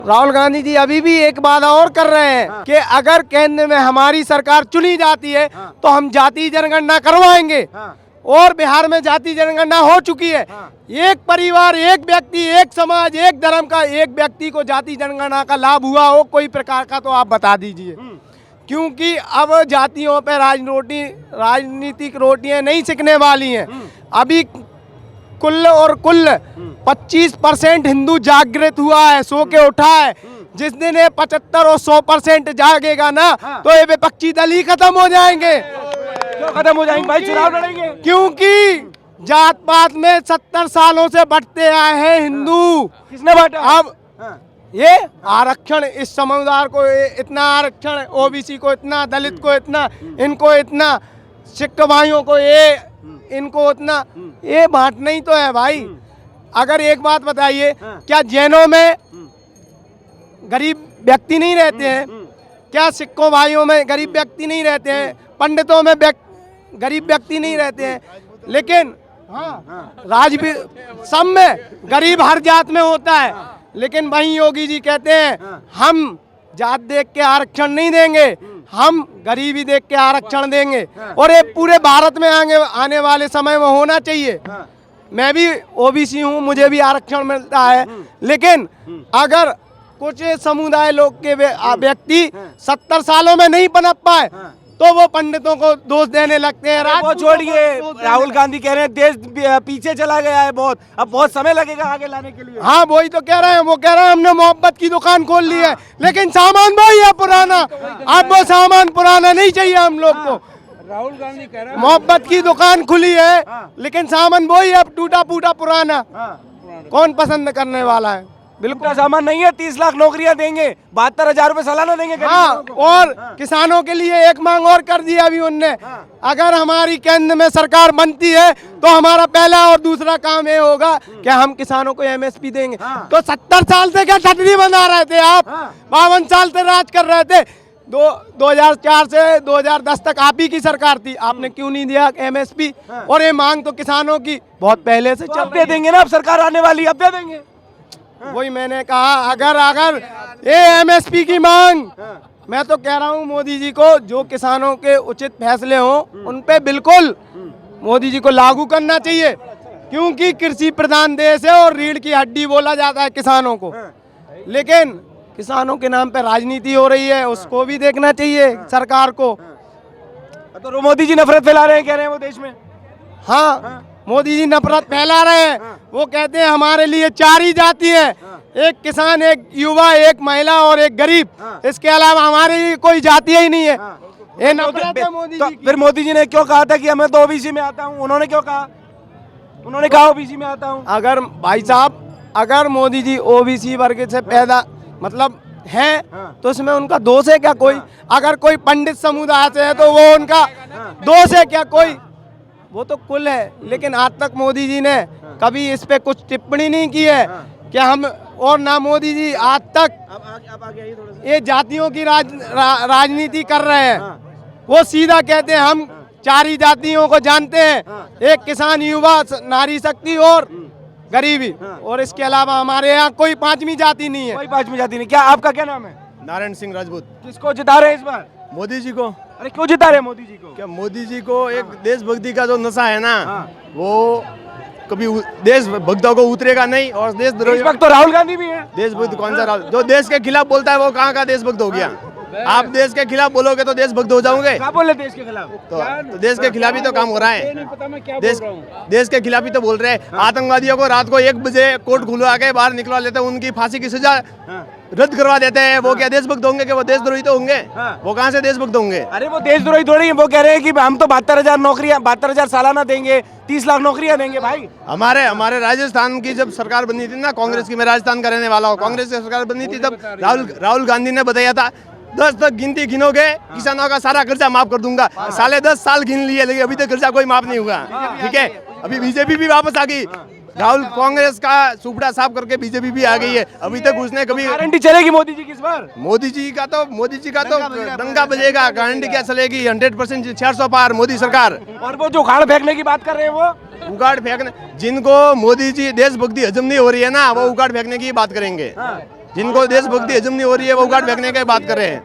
राहुल गांधी जी अभी भी एक वादा और कर रहे हैं कि अगर केंद्र में हमारी सरकार चुनी जाती है तो हम जाति जनगणना करवाएंगे। और बिहार में जाति जनगणना हो चुकी है। एक परिवार, एक व्यक्ति, एक समाज, एक धर्म का एक व्यक्ति को जाति जनगणना का लाभ हुआ हो कोई प्रकार का तो आप बता दीजिए। क्योंकि अब जातियों पे राजनीतिक रोटियां नहीं सिकने वाली हैं। अभी कुल 25% हिंदू जागृत हुआ है, सो के उठा है। जिस दिन ये 75 और 100% जागेगा ना तो ये विपक्षी दल ही खत्म हो जाएंगे। क्यों खत्म हो जाएंगे भाई? चुनाव लड़ेंगे। क्योंकि जात पात में 70 सालों से बढ़ते आए हैं हिंदू। किसने बांटा? अब ये आरक्षण, इस समुदाय को इतना आरक्षण, ओबीसी को इतना, दलित को इतना, इनको इतना, सिख भाइयों को ये, इनको उतना, ये बांटना ही तो है भाई। अगर एक बात बताइए, क्या जैनों में गरीब व्यक्ति नहीं रहते हैं? क्या सिखों भाइयों में गरीब व्यक्ति नहीं रहते हैं? पंडितों में गरीब व्यक्ति नहीं रहते हैं? लेकिन सब में गरीब हर जात में होता है। लेकिन वहीं योगी जी कहते हैं हम जात देख के आरक्षण नहीं देंगे, हम गरीबी देख के आरक्षण देंगे। और ये पूरे भारत में आने वाले समय में होना चाहिए। मैं भी ओबीसी हूँ, मुझे भी आरक्षण मिलता है। लेकिन अगर कुछ समुदाय लोग के व्यक्ति 70 सालों में नहीं पनप पाए तो वो पंडितों को दोष देने लगते हैं। वो छोड़िए, राहुल गांधी कह रहे हैं देश पीछे चला गया है बहुत, अब बहुत समय लगेगा आगे लाने के लिए। हाँ, वही तो कह रहे हैं। वो कह रहे हैं हमने मोहब्बत की दुकान खोल ली है, लेकिन सामान वही है पुराना। अब वो सामान पुराना नहीं चाहिए हम लोग को। राहुल गांधी कह रहे हैं मोहब्बत की दुकान खुली है, लेकिन सामान वही है, अब टूटा फूटा पुराना। कौन पसंद करने वाला है? बिल्कुल सामान नहीं है। 30 लाख नौकरियां देंगे, 72,000 रुपए सालाना देंगे। हाँ, और किसानों के लिए एक मांग और कर दी अभी उनने। अगर हमारी केंद्र में सरकार बनती है तो हमारा पहला और दूसरा काम ये होगा कि हम किसानों को एमएसपी देंगे। तो 70 साल से क्या छतरी बना रहे थे आप? 52 साल से राज कर रहे थे। 2004 से 2010 तक आप ही की सरकार थी, आपने क्यों नहीं दिया एमएसपी? और ये मांग तो किसानों की बहुत पहले से चल दे देंगे ना, अब सरकार आने वाली, अब दे देंगे। वही मैंने कहा, अगर ये एमएसपी की मांग, मैं तो कह रहा हूँ मोदी जी को, जो किसानों के उचित फैसले हों उन पे बिल्कुल मोदी जी को लागू करना चाहिए। क्योंकि कृषि प्रधान देश है और रीढ़ की हड्डी बोला जाता है किसानों को। लेकिन किसानों के नाम पे राजनीति हो रही है, उसको भी देखना चाहिए सरकार को। तो मोदी जी नफरत फैला रहे हैं, कह रहे हैं वो देश में। हाँ, मोदी जी नफरत फैला रहे हैं। वो कहते हैं हमारे लिए 4 ही जाति है, एक किसान, एक युवा, एक महिला और एक गरीब। इसके अलावा हमारे लिए कोई जाति ही नहीं है। ये नफरत है मोदी जी की। फिर मोदी जी ने क्यों कहा था कि मैं तो ओबीसी में आता हूँ? उन्होंने क्यों कहा? उन्होंने कहा ओबीसी में आता हूँ। अगर भाई साहब, अगर मोदी जी ओबीसी वर्ग से पैदा मतलब है तो इसमें उनका दोष है क्या कोई? अगर कोई पंडित समुदाय से है तो वो उनका दोष है क्या कोई? वो तो कुल है। लेकिन आज तक मोदी जी ने कभी इस पे कुछ टिप्पणी नहीं की है कि हम, और ना मोदी जी आज तक ये जातियों की राजनीति कर रहे हैं। वो सीधा कहते हैं हम 4 ही जातियों को जानते हैं, एक किसान, युवा, नारी शक्ति और गरीबी। और इसके अलावा हमारे यहाँ कोई 5वीं जाति नहीं है। कोई 5वीं जाति नहीं। क्या आपका क्या नाम है? नारायण सिंह राजपूत। किसको जिता रहे हैं इस बार? मोदी जी को। अरे क्यों जिता रहे हैं मोदी जी को? क्या मोदी जी को एक देशभक्ति का जो नशा है ना, वो कभी देशभक्तों को उतरेगा नहीं। और देशभक्त तो राहुल गांधी भी है। देशभक्त कौन सा राहुल? जो देश के खिलाफ बोलता है वो कहाँ का देशभक्त हो गया? आप देश के खिलाफ बोलोगे तो देशभक्त हो जाओगे। क्या बोले देश के खिलाफ? तो देश के खिलाफ ही तो काम हो रहा है। देश के खिलाफ ही तो बोल रहे हैं। आतंकवादियों को रात को 1 बजे कोर्ट खुलवा के बाहर निकलवा लेते हैं, उनकी फांसी की सजा रद्द करवा देते हैं। वो क्या देशभक्त होंगे? कि वो देशद्रोही तो होंगे? वो कहाँ से देशभक्त होंगे? अरे वो देशद्रोही थोड़ी है। वो कह रहे हैं कि हम तो 72,000 नौकरियां, 72,000 सालाना देंगे, 30 लाख नौकरियां देंगे। भाई हमारे राजस्थान की जब सरकार बनी थी ना, कांग्रेस की, मैं राजस्थान का रहने वाला हूँ, कांग्रेस की सरकार बनी थी तब राहुल गांधी ने बताया था 10 तक गिनती गिनोगे किसानों का सारा कर्जा माफ कर दूंगा। साले 10 साल गिन लिए, लेकिन अभी तक कर्जा कोई माफ नहीं हुआ। ठीक है, अभी बीजेपी भी वापस आ गई। राहुल कांग्रेस का सुपड़ा साफ करके बीजेपी भी आ गई है। अभी तक उसने कभी गारंटी चलेगी मोदी जी की इस बार? मोदी जी का तो डंका बजेगा। गारंटी क्या चलेगी? 100% 600 पार मोदी सरकार। और वो जो उखाड़ फेंकने की बात कर रहे हैं, वो उगाड़ फेंकने, जिनको मोदी जी देशभक्ति हजम नहीं हो रही है ना, वो उगाड़ फेंकने की बात करेंगे। जिनको देशभक्ति हजम नहीं हो रही है वो उगाड़ फेंकने की बात कर रहे हैं।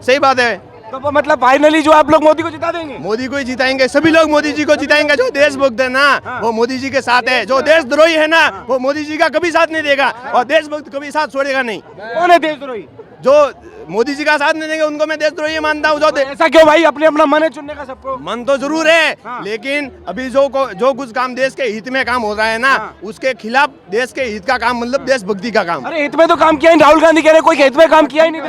सही बात है। तो वो मतलब फाइनली जो आप लोग मोदी को जिता देंगे? मोदी को ही जिताएंगे, सभी लोग मोदी जी को जिताएंगे। जो देशभक्त है ना वो मोदी जी के साथ है, जो देशद्रोही है ना वो मोदी जी का कभी साथ नहीं देगा और देशभक्त कभी साथ छोड़ेगा नहीं। कौन है देशद्रोही? जो मोदी जी का साथ नहीं देंगे उनको मैं देशद्रोही मानता हूँ। जो ऐसा क्यों भाई? अपने अपना मन है चुनने का सबको। मन तो जरूर है लेकिन अभी जो कुछ काम देश के हित में काम हो रहा है ना उसके खिलाफ देश के हित का काम मतलब देशभक्ति का काम। अरे हित में तो काम किया ही राहुल गांधी कह रहे कोई हित में काम किया ही नहीं।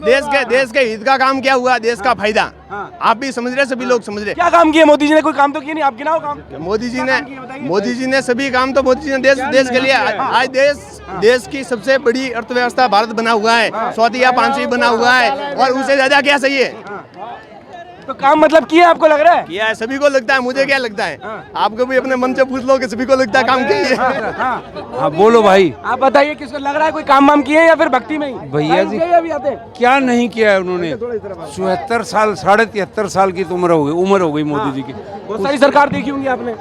देश के हित का काम क्या हुआ? देश का फायदा। आप भी समझ रहे, सभी लोग समझ रहे। क्या काम किया मोदी जी ने? कोई काम तो किया नहीं। आप गिनाओ काम। मोदी जी ने सभी काम तो मोदी जी ने देश के लिए। आज देश की सबसे बड़ी अर्थव्यवस्था भारत बना हुआ है, चौथी या पांचवी बना हुआ है और उससे ज्यादा क्या सही है? तो काम मतलब किया आपको लग रहा है? किया है, सभी को लगता है। मुझे क्या लगता है? आपको भी अपने मन से पूछ लो कि सभी को लगता है काम किया है। हाँ बोलो भाई। आप बताइए किसको लग रहा है कोई काम वाम किए या फिर भक्ति में ही? भैया जी अभी आते हैं। क्या नहीं किया है उन्होंने? 74 साल 73.5 साल की तो उम्र हो गई मोदी जी की। बहुत सारी सरकार देखी होंगी आपने।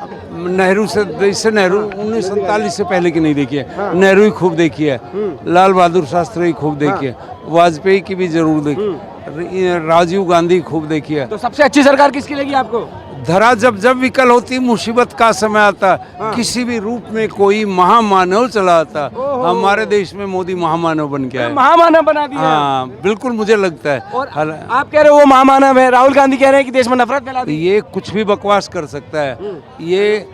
नेहरू से 1947 से पहले की नहीं देखी है। नेहरू ही खूब देखी है, लाल बहादुर शास्त्री खूब देखी है, वाजपेयी की भी जरूर देखी, राजीव गांधी खूब देखी है। तो सबसे अच्छी सरकार किसकी लगी आपको? धरा जब जब विकल होती मुसीबत का समय आता, किसी भी रूप में कोई महामानव चला आता। हमारे देश में मोदी महामानव बन के आया। महामानव बना दिया। हाँ बिल्कुल मुझे लगता है। और आप कह रहे हो वो महामानव है, राहुल गांधी कह रहे हैं कि देश में नफरत फैला दी। ये कुछ भी बकवास कर सकता है। ये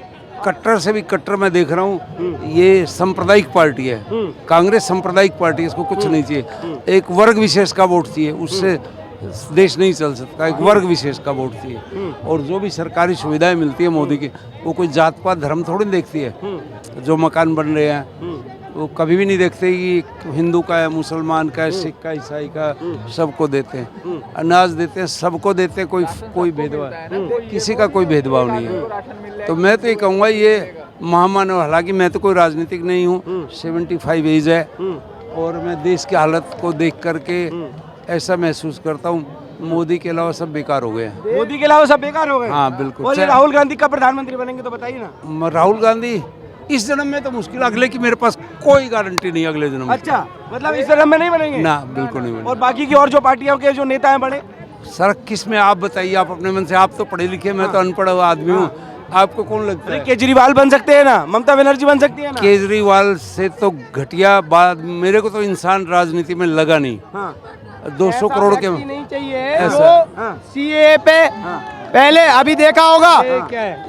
कट्टर से भी कट्टर मैं देख रहा हूँ। ये सांप्रदायिक पार्टी है, कांग्रेस सांप्रदायिक पार्टी है, इसको कुछ नहीं चाहिए। एक वर्ग विशेष का वोट चाहिए, उससे देश नहीं चल सकता। एक वर्ग विशेष का वोट चाहिए। और जो भी सरकारी सुविधाएं मिलती है मोदी की, वो कोई जात पात धर्म थोड़ी देखती है। जो मकान बन रहे हैं वो कभी भी नहीं देखते कि हिंदू का है, मुसलमान का है, सिख का, ईसाई का, सबको देते हैं। अनाज देते हैं, सबको देते हैं। कोई भेदभाव, किसी का कोई भेदभाव नहीं है। तो मैं तो ये कहूँगा ये महामानव। हालांकि मैं तो कोई राजनीतिक नहीं हूँ, 75 एज है और मैं देश की हालत को देख करके ऐसा महसूस करता हूँ मोदी के अलावा सब बेकार हो गए हैं। मोदी के अलावा सब बेकार हो गए? हाँ बिल्कुल। और ये राहुल गांधी कब प्रधानमंत्री बनेंगे तो बताइए ना। राहुल गांधी इस जन्म में तो मुश्किल, अगले की मेरे पास कोई गारंटी नहीं अगले जन्म में। अच्छा, मतलब इस जन्म में नहीं बनेंगे? ना बिल्कुल नहीं बनेंगे। और बाकी की और जो पार्टियों के जो नेता हैं बड़े? सर किस में आप बताइए, आप अपने मन से। आप तो पढ़े लिखे, मैं तो अनपढ़ आदमी हूँ। आपको कौन लगता है? केजरीवाल बन सकते हैं ना, ममता बनर्जी बन सकती है ना। केजरीवाल से तो घटिया बात मेरे को तो इंसान राजनीति में लगा नहीं। 200 करोड़ के नहीं चाहिए जो सीए पे पहले अभी देखा होगा।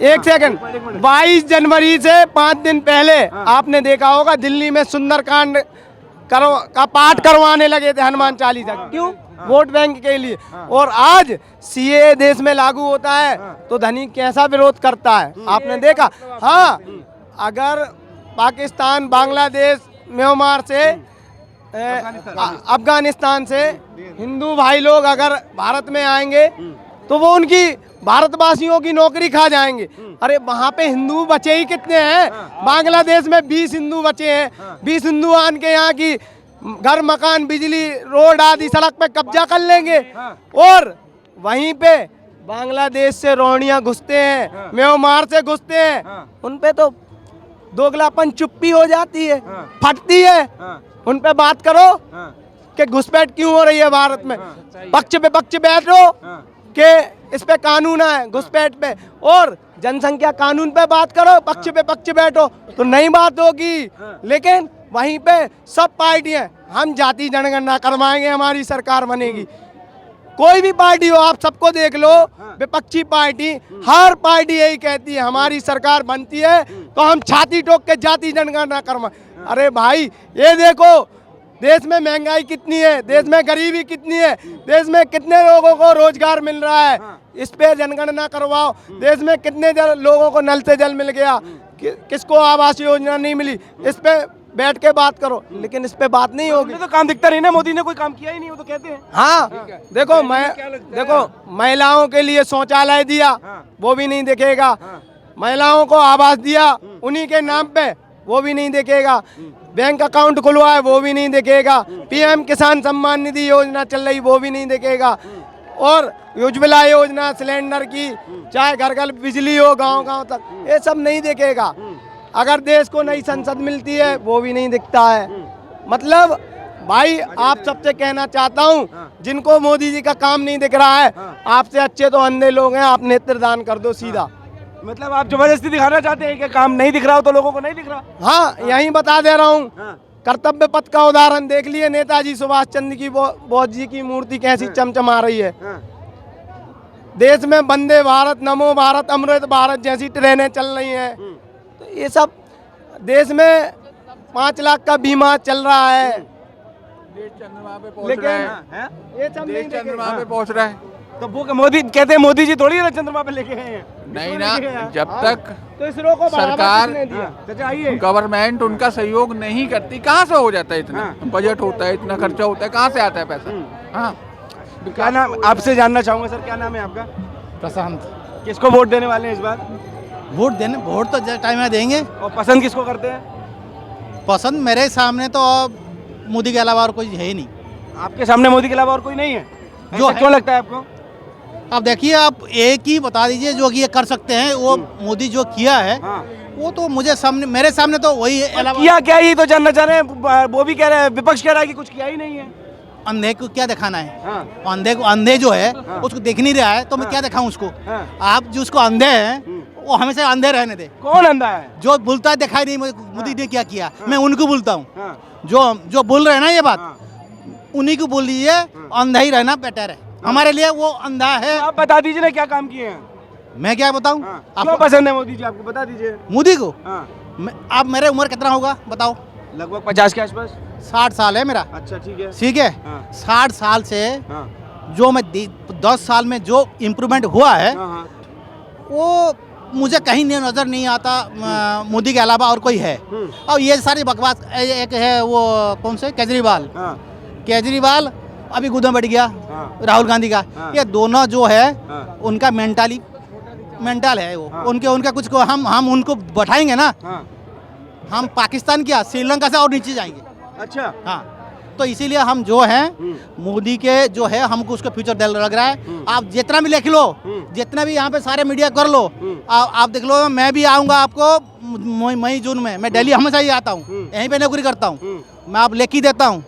एक सेकंड, 22 जनवरी से 5 दिन पहले आपने देखा होगा दिल्ली में सुंदरकांड का पाठ करवाने लगे थे, हनुमान चालीसा। क्यों? वोट बैंक के लिए। और आज सीए देश में लागू होता है तो धनी कैसा विरोध करता है, आपने देखा। हाँ, अगर पाकिस्तान, बांग्लादेश, म्यांमार से, अफगानिस्तान से हिंदू भाई लोग अगर भारत में आएंगे तो वो उनकी भारतवासियों की नौकरी खा जाएंगे। अरे वहाँ पे हिंदू बचे ही कितने हैं? बांग्लादेश में 20 हिंदू बचे हैं। 20 हिंदू आन के यहाँ की घर, मकान, बिजली, रोड आदि सड़क पे कब्जा कर लेंगे। और वहीं पे बांग्लादेश से रोहिंग्या घुसते हैं, म्यांमार से घुसते हैं, उन पे तो दोगलापन चुप्पी हो जाती है, फटती है। उन पे बात करो कि घुसपैठ क्यों हो रही है भारत में। पक्ष पे पक्ष बैठो कि इस पे कानून है घुसपैठ पे, और जनसंख्या कानून पे बात करो, पक्ष पे पक्ष बैठो तो नई बात होगी। लेकिन वहीं पे सब पार्टियां हम जाति जनगणना करवाएंगे, हमारी सरकार बनेगी। कोई भी पार्टी हो, आप सबको देख लो, विपक्षी पार्टी, हर पार्टी यही कहती है हमारी सरकार बनती है तो हम छाती ठोक के जाति जनगणना करवाएं। अरे भाई ये देखो देश में महंगाई कितनी है, देश में गरीबी कितनी है, देश में कितने लोगों को रोजगार मिल रहा है, इस पे जनगणना करवाओ। देश में कितने लोगों को नल से जल मिल गया, किसको आवास योजना नहीं मिली, इस पे बैठ के बात करो। लेकिन इस पे बात नहीं होगी। तो काम दिखता नहीं ना, मोदी ने कोई काम किया ही नहीं, वो तो कहते हैं। हाँ देखो महिलाओं के लिए शौचालय दिया, वो भी नहीं दिखेगा। महिलाओं को आवास दिया उन्हीं के नाम पे, वो भी नहीं दिखेगा। बैंक अकाउंट खुलवाए, वो भी नहीं दिखेगा। पीएम किसान सम्मान निधि योजना चल रही, वो भी नहीं दिखेगा। और उज्ज्वला योजना सिलेंडर की, चाहे घर घर बिजली हो गांव गांव तक, ये सब नहीं दिखेगा। अगर देश को नई संसद मिलती है वो भी नहीं दिखता है। मतलब भाई आप सबसे कहना चाहता हूँ, जिनको मोदी जी का काम नहीं दिख रहा है, आपसे अच्छे तो अंधे लोग हैं, आप नेत्रदान कर दो सीधा। मतलब आप जबरदस्ती दिखाना चाहते हैं कि काम नहीं दिख रहा हो तो लोगों को नहीं दिख रहा? हाँ, यही बता दे रहा हूँ। कर्तव्य पथ का उदाहरण देख लिए, नेताजी सुभाष चंद्र की बोस जी की मूर्ति कैसी चमचमा रही है। देश में वंदे भारत, नमो भारत, अमृत भारत जैसी ट्रेनें चल रही हैं। तो ये सब देश में 5 लाख का बीमा चल रहा है, लेकिन ये सब नहीं चंद्रमा पे पहुंच रहा है। तो वो मोदी कहते हैं मोदी जी थोड़ी ना चंद्रमा पे लेके गए हैं। नहीं ना, जब तक तो इसरो को सरकार चाचा आइए। गवर्नमेंट उनका सहयोग नहीं करती, कहाँ से हो जाता है इतना? बजट होता है, इतना खर्चा होता है, कहाँ से आता है पैसा? हाँ, क्या नाम, आपसे जानना चाहूंगा सर, क्या नाम है आपका? प्रशांत। किसको वोट देने वाले हैं इस बार? वोट तो टाइम में देंगे। और पसंद किसको करते हैं? पसंद मेरे सामने तो मोदी के अलावा और कोई है ही नहीं। आपके सामने मोदी के अलावा और कोई नहीं है? जो ऐसा क्यों लगता है आपको? अब देखिए, आप एक ही बता दीजिए जो कि ये कर सकते हैं। वो मोदी जो किया है वो तो मुझे सामने, मेरे सामने तो वही है। अलावा किया क्या, ये तो जानना चाह रहे हैं। वो भी कह रहे हैं, विपक्ष कह रहा है कि कुछ किया ही नहीं है। अंधे को क्या दिखाना है? अंधे जो है उसको देख नहीं रहा है, तो मैं क्या दिखाऊं उसको? आप जो उसको अंधे हैं वो हमेशा अंधे रहने दे। कौन अंधा है? जो बोलता है दिखाई नहीं मोदी ने क्या किया, मैं उनको बोलता हूँ। जो बोल रहे हैं ना ये बात, उन्हीं को बोल दीजिए। अंधा ही रहना बेटर है हमारे लिए। वो अंधा है। आप बता दीजिए ना क्या काम किए हैं। मैं क्या बताऊं? क्यों पसंद है मोदी जी आपको, बता दीजिए। मोदी को आप, मेरे उम्र कितना होगा बताओ? लगभग 50 के आसपास। 60 साल है मेरा। अच्छा, ठीक है। ठीक है। 60 साल से जो मैं 10 साल में जो इम्प्रूवमेंट हुआ है वो मुझे कहीं नहीं नजर नहीं आता मोदी के अलावा और कोई है। और ये सारी बकवास, एक है वो कौन से केजरीवाल अभी गुदा बढ़ गया, राहुल गांधी का। ये दोनों जो है उनका मेंटल है वो। उनका कुछ को हम उनको बैठाएंगे ना, हम पाकिस्तान क्या श्रीलंका से और नीचे जाएंगे। अच्छा। हाँ, तो इसीलिए हम जो हैं मोदी के जो है हमको उसका फ्यूचर डल लग रहा है। आप जितना भी लिख लो, जितना भी यहाँ पे सारे मीडिया कर लो, आप देख लो। मैं भी आऊँगा आपको मई जून में। मैं दिल्ली हमेशा ही आता हूँ, यहीं पे नौकरी करता हूँ। मैं आप लिख ही देता हूँ,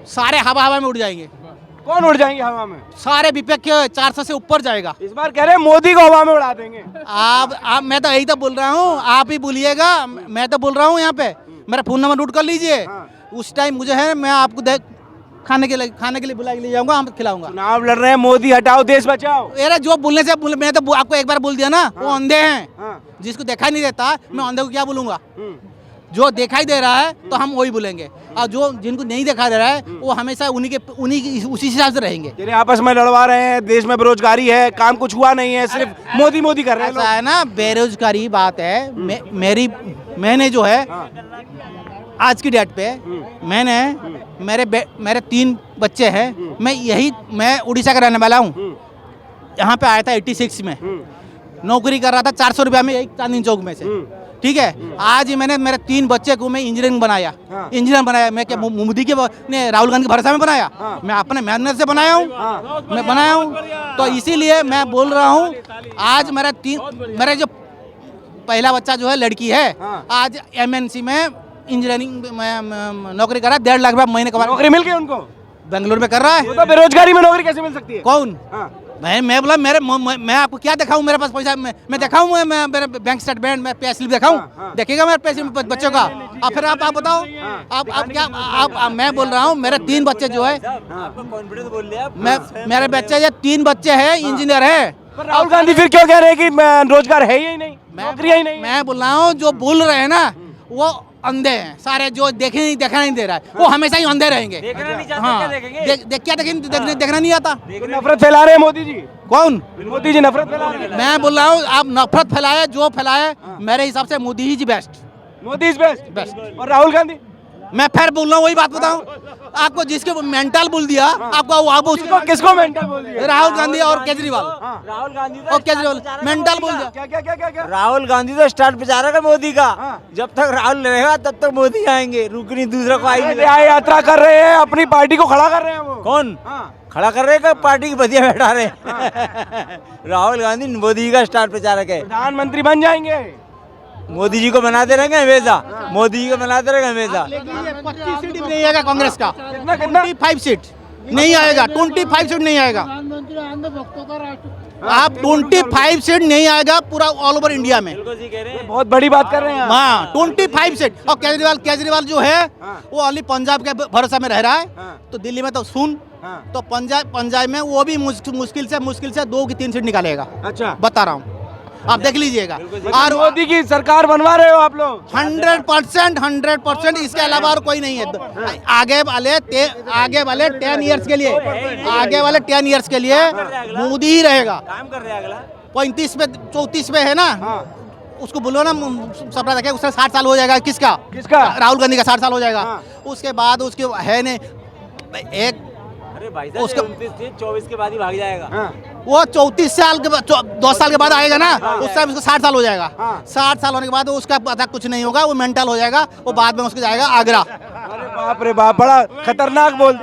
सारे हवा में उड़ जाएंगे। कौन उड़ जाएंगे हवा में? सारे विपक्ष 400 से ऊपर जाएगा। इस बार कह रहे हैं मोदी को हवा में उड़ा देंगे। आप मैं तो यही तो बोल रहा हूँ, आप ही बोलिएगा। मैं तो बोल रहा हूँ, यहाँ पे मेरा फोन नंबर नोट कर लीजिए। उस टाइम मुझे है, मैं आपको खाने के लिए बुला के ले जाऊंगा, हम खिलाऊंगा। चुनाव लड़ रहे हैं, मोदी हटाओ देश बचाओ। अरे जो बोलने से मैं तो आपको एक बार बोल दिया ना, वो अंधे हैं। जिसको दिखाई नहीं देता, मैं अंधे को क्या बोलूंगा? जो दिखाई दे रहा है तो हम वही बोलेंगे, और जो जिनको नहीं दिखाई दे रहा है वो हमेशा उन्हीं उसी हिसाब से रहेंगे। तेरे आपस में लड़वा रहे हैं, देश में बेरोजगारी है, काम कुछ हुआ नहीं है, सिर्फ मोदी मोदी कर रहे हैं। ऐसा है ना, बेरोजगारी बात है। मैंने जो है आज की डेट पे मेरे 3 बच्चे हैं। मैं उड़ीसा का रहने वाला हूँ। यहाँ पे आया था 86 में, नौकरी कर रहा था 400 रुपया में, एक चांदनी चौक में से। ठीक है, आज ही मैंने मेरे 3 बच्चे को मैं इंजीनियर बनाया। मैं क्या मोदी के ने राहुल गांधी के भरोसा में बनाया? मैं अपने मेहनत से बनाया हूँ। तो इसीलिए मैं बोल रहा हूँ, आज मेरा जो पहला बच्चा जो है लड़की है, आज MNC में इंजीनियरिंग में नौकरी कर रहा है। 1.5 लाख रुपया महीने कमा। नौकरी मिल गई उनको? बेंगलोर में कर रहा है। तो बेरोजगारी में नौकरी कैसे मिल सकती है? कौन? मैं बोला मैं आपको क्या दिखाऊं? मेरे पास पैसा मैं दिखाऊं? मैं मेरे बैंक स्टेटमेंट में पे स्लिप दिखाऊं? देखिएगा मेरे पैसे बच्चों का। और फिर आप बताओ, आप क्या आप मैं बोल रहा हूं, मेरे 3 बच्चे जो है, मेरे बच्चे जो 3 बच्चे हैं इंजीनियर है। राहुल गांधी फिर क्यों कह रहे हैं कि रोजगार है ही नहीं, नौकरी ही नहीं? मैं बोल रहा हूँ, जो बोल रहे हैं ना वो अंधे हैं सारे। जो देखना नहीं दे रहा है वो हमेशा ही अंधे रहेंगे। हाँ, देखना नहीं आता। नफरत फैला रहे हैं मोदी जी। कौन? मोदी जी नफरत फैला रहे हैं। मैं बोल रहा हूँ, आप नफरत फैलाए जो फैलाए, मेरे हिसाब से मोदी ही जी बेस्ट। Modi is best. और राहुल गांधी? मैं फिर बोल रहा हूँ, वही बात बताऊँ आपको। जिसके मेंटल बोल दिया आपको, आप किसको मेंटल बोल दिया? राहुल गांधी और केजरीवाल। राहुल गांधी और केजरीवाल मेंटल बोल दिया। क्या? राहुल गांधी तो स्टार प्रचारक है मोदी का। जब तक राहुल रहेगा तब तक मोदी आएंगे, रुक नहीं, दूसरा को आएंगे। यात्रा कर रहे हैं, अपनी पार्टी को खड़ा कर रहे हैं। वो कौन खड़ा कर रहे हैं? पार्टी की बदिया बैठा रहे हैं। राहुल गांधी मोदी का स्टार प्रचारक है। प्रधानमंत्री बन जाएंगे। मोदी जी को बनाते रहेंगे हमेशा, मोदी जी को बनाते रहेंगे हमेशा। लेकिन ये 25 सीट भी नहीं आएगा कांग्रेस का, 25 सीट नहीं आएगा, 25 सीट नहीं आएगा। आप 25 सीट नहीं आएगा पूरा ऑल ओवर इंडिया में। बहुत बड़ी बात कर रहे हैं आप। हाँ 25 सीट। और केजरीवाल जो है वो ओनली पंजाब के भरोसा में रह रहा है। तो दिल्ली में तो सुन, तो पंजाब में वो भी मुश्किल से 2 की 3 सीट निकालेगा। अच्छा, बता रहा हूँ, आप देख लीजिएगा। और मोदी की सरकार बनवा रहे हो आप लोग? 100%, इसके अलावा और कोई नहीं है। आगे वाले 10 इयर्स के लिए, आगे वाले 10 इयर्स के लिए मोदी ही रहेगा। काम कर रहे हैं अगला 35 पे 34 पे है ना, उसको बोलो ना सपना देखे, उसका 60 साल हो जाएगा। किसका? राहुल गांधी का 60 साल हो जाएगा। उसके बाद उसके है नहीं एक, अरे भाई साहब, उसका 24 के बाद ही भाग जाएगा। वो 34 साल के बाद 2 साल के बाद आएगा ना, उस टाइम उसको 60 साल हो जाएगा। 60 साल होने के बाद उसका पता कुछ नहीं होगा, वो मेंटल हो जाएगा। वो बाद में उसको जाएगा आगरा। अरे बाप रे बाप, बड़ा खतरनाक बोल